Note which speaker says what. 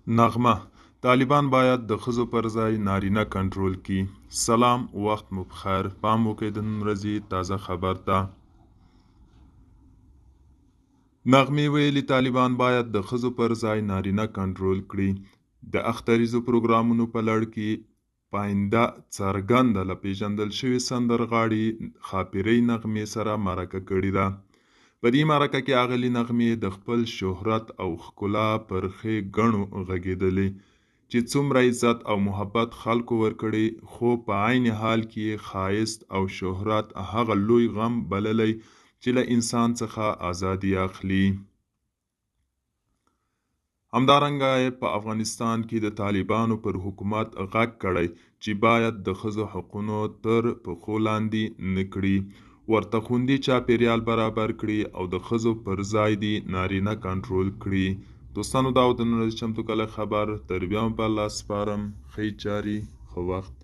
Speaker 1: نغمه: طالبان باید د ښځو پر ځای نارینه کنټرول کړي. سلام، وخت مو بخیر. پام وکړئ د نن ورځې تازه خبر ته. نغمې ویلي طالبان باید د ښځو پر ځای نارینه کنټرول کړي. د اختریزو پروګرامونو په لړ کې پاینده څرګنده له پیژندل شوې سندرغاړې ښاپیرۍ نغمې سره مرکه کړې ده. په دې مرکه کې اغلې نغمې د خپل شهرت او ښکلا پر ښې ګڼو غږېدلې چې څومره عزت او محبت خلکو ورکړي، خو په عین حال کې ښایست او شهرت هغه لوی غم بللی چې له انسان څخه ازادي اخلي. همدارنګه په افغانستان کې د طالبانو پر حکومت غږ کړی چې باید د ښځو حقونو تر پښو لاندې نه کړي، ورته خوندي چاپیریال برابر کړي او د ښځو پر ځای دې نارینه کنټرول کړي. دوستانو، دا و د نن ورځې چمتو کلی خبر. تر بیا هم په الله سپارم. ښې چارې، ښه وخت.